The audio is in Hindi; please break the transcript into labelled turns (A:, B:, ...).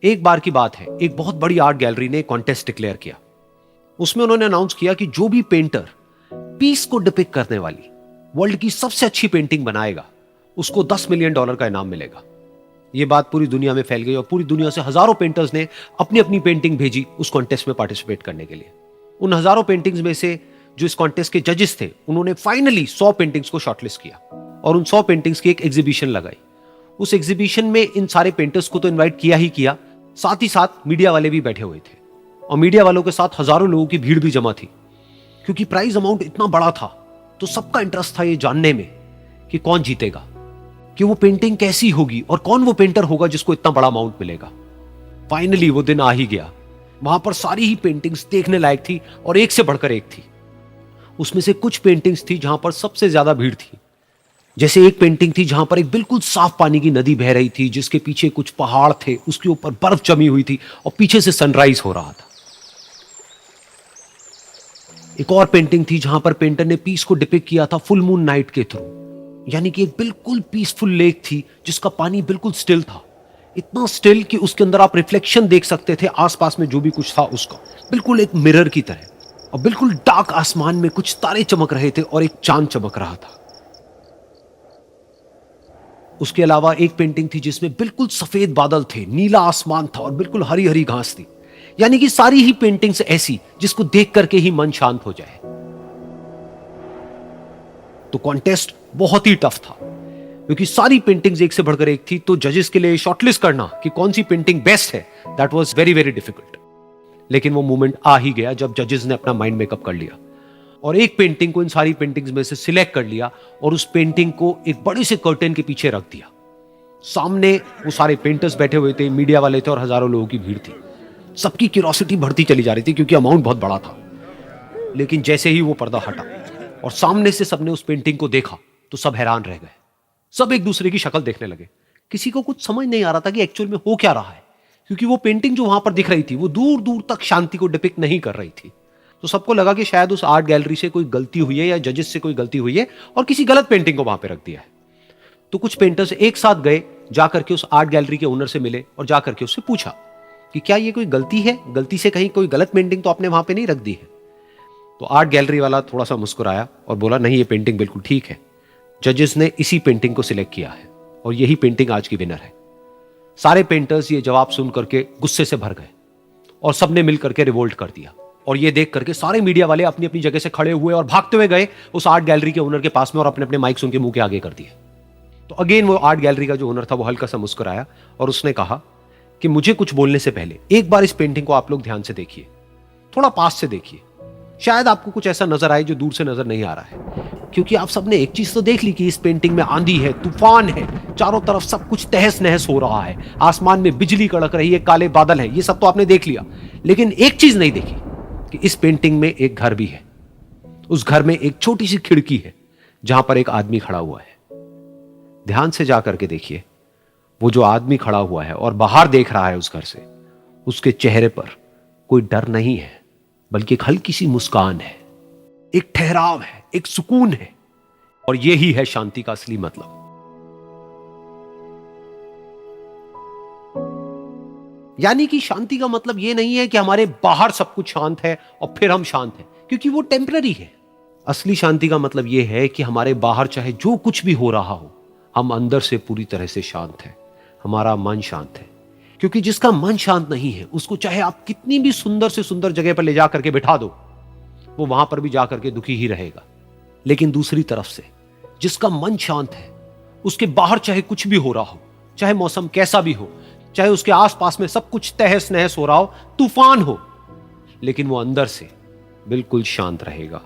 A: एक बार की बात है, एक बहुत बड़ी आर्ट गैलरी ने कॉन्टेस्ट डिक्लेयर किया। उसमें उन्होंने अनाउंस किया कि जो भी पेंटर पीस को डिपिक्ट करने वाली वर्ल्ड की सबसे अच्छी पेंटिंग बनाएगा, उसको $10 मिलियन का इनाम मिलेगा। यह बात पूरी दुनिया में फैल गई और पूरी दुनिया से हजारों पेंटर्स ने अपनी अपनी पेंटिंग भेजी उस कॉन्टेस्ट में पार्टिसिपेट करने के लिए। उन हजारों पेंटिंग्स में से जो इस कॉन्टेस्ट के जजेस थे, उन्होंने फाइनली 100 पेंटिंग्स को शॉर्टलिस्ट किया और उन 100 पेंटिंग्स की एक एग्जीबिशन लगाई। उस एग्जीबिशन में इन सारे पेंटर्स को तो इनवाइट किया ही किया, साथ ही साथ मीडिया वाले भी बैठे हुए थे और मीडिया वालों के साथ हजारों लोगों की भीड़ भी जमा थी। क्योंकि प्राइज अमाउंट इतना बड़ा था तो सबका इंटरेस्ट था ये जानने में कि कौन जीतेगा, कि वो पेंटिंग कैसी होगी और कौन वो पेंटर होगा जिसको इतना बड़ा अमाउंट मिलेगा। फाइनली वो दिन आ ही गया। वहां पर सारी ही पेंटिंग्स देखने लायक थी और एक से बढ़कर एक थी। उसमें से कुछ पेंटिंग्स थी जहां पर सबसे ज्यादा भीड़ थी। जैसे एक पेंटिंग थी जहां पर एक बिल्कुल साफ पानी की नदी बह रही थी, जिसके पीछे कुछ पहाड़ थे, उसके ऊपर बर्फ जमी हुई थी और पीछे से सनराइज हो रहा था। एक और पेंटिंग थी जहां पर पेंटर ने पीस को डिपिक्ट किया था फुल मून नाइट के थ्रू, यानी कि एक बिल्कुल पीसफुल लेक थी जिसका पानी बिल्कुल स्टिल था, इतना स्टिल कि उसके अंदर आप रिफ्लेक्शन देख सकते थे आसपास में जो भी कुछ था उसका, बिल्कुल एक मिरर की तरह। और बिल्कुल डार्क आसमान में कुछ तारे चमक रहे थे और एक चांद चमक रहा था। उसके अलावा एक पेंटिंग थी जिसमें बिल्कुल सफेद बादल थे, नीला आसमान था और बिल्कुल हरी हरी घास थी। यानी कि सारी ही पेंटिंग्स ऐसी जिसको देख करके ही मन शांत हो जाए। तो कॉन्टेस्ट बहुत ही टफ था क्योंकि सारी पेंटिंग्स एक से बढ़कर एक थी। तो जजेस के लिए शॉर्टलिस्ट करना कि कौन सी पेंटिंग बेस्ट है, that was very very difficult. लेकिन वो मोमेंट आ ही गया जब जजेस ने अपना माइंड मेकअप कर लिया और एक पेंटिंग को इन सारी पेंटिंग्स में से सिलेक्ट कर लिया और उस पेंटिंग को एक बड़े से कर्टेन के पीछे रख दिया। सामने वो सारे पेंटर्स बैठे हुए थे, मीडिया वाले थे और हजारों लोगों की भीड़ थी। सबकी क्यूरियोसिटी बढ़ती चली जा रही थी क्योंकि अमाउंट बहुत बड़ा था। लेकिन जैसे ही वो पर्दा हटा और सामने से सबने उस पेंटिंग को देखा तो सब हैरान रह गए। सब एक दूसरे की शक्ल देखने लगे। किसी को कुछ समझ नहीं आ रहा था कि एक्चुअल में हो क्या रहा है, क्योंकि वो पेंटिंग जो वहां पर दिख रही थी वो दूर दूर तक शांति को डिपिक्ट नहीं कर रही थी। तो सबको लगा कि शायद उस आर्ट गैलरी से कोई गलती हुई है या जजेस से कोई गलती हुई है और किसी गलत पेंटिंग को वहां पे रख दिया है। तो कुछ पेंटर्स एक साथ गए, जाकर के उस आर्ट गैलरी के ओनर से मिले और जाकर के उससे पूछा कि क्या ये कोई गलती है, गलती से कहीं कोई गलत पेंटिंग तो आपने वहां पे नहीं रख दी है। तो आर्ट गैलरी वाला थोड़ा सा मुस्कुराया और बोला, नहीं, ये पेंटिंग बिल्कुल ठीक है। जजेस ने इसी पेंटिंग को सिलेक्ट किया है और यही पेंटिंग आज की विनर है। सारे पेंटर्स ये जवाब सुन करके गुस्से से भर गए और सबने मिल करके रिवोल्ट कर दिया। और ये देख करके सारे मीडिया वाले अपनी अपनी जगह से खड़े हुए और भागते हुए गए उस आर्ट गैलरी के ओनर के पास में और अपने अपने माइक्स उनके मुंह के आगे कर दिए। तो अगेन वो आर्ट गैलरी का जो ओनर था वो हल्का सा मुस्कुराया और उसने कहा कि मुझे कुछ बोलने से पहले एक बार इस पेंटिंग को आप लोग ध्यान से देखिए, थोड़ा पास से देखिए, शायद आपको कुछ ऐसा नजर आए जो दूर से नजर नहीं आ रहा है। क्योंकि आप सबने एक चीज तो देख ली कि इस पेंटिंग में आंधी है, तूफान है, चारों तरफ सब कुछ तहस नहस हो रहा है, आसमान में बिजली कड़क रही है, काले बादल है, ये सब तो आपने देख लिया। लेकिन एक चीज नहीं देखी कि इस पेंटिंग में एक घर भी है। उस घर में एक छोटी सी खिड़की है जहां पर एक आदमी खड़ा हुआ है। ध्यान से जाकर के देखिए, वो जो आदमी खड़ा हुआ है और बाहर देख रहा है उस घर से, उसके चेहरे पर कोई डर नहीं है, बल्कि एक हल्की सी मुस्कान है, एक ठहराव है, एक सुकून है। और यही है शांति का असली मतलब। यानी कि शांति का मतलब यह नहीं है कि हमारे बाहर सब कुछ शांत है और फिर हम शांत हैं, क्योंकि वो टेम्पररी है। असली शांति का मतलब यह है कि हमारे बाहर चाहे जो कुछ भी हो रहा हो, हम अंदर से पूरी तरह से शांत हैं, हमारा मन शांत है। क्योंकि जिसका मन शांत नहीं है, उसको चाहे आप कितनी भी सुंदर से सुंदर जगह पर ले जाकर के बिठा दो, वो वहां पर भी जाकर के दुखी ही रहेगा। लेकिन दूसरी तरफ से जिसका मन शांत है, उसके बाहर चाहे कुछ भी हो रहा हो, चाहे मौसम कैसा भी हो, चाहे उसके आसपास में सब कुछ तहस नहस हो रहा हो, तूफान हो, लेकिन वो अंदर से बिल्कुल शांत रहेगा।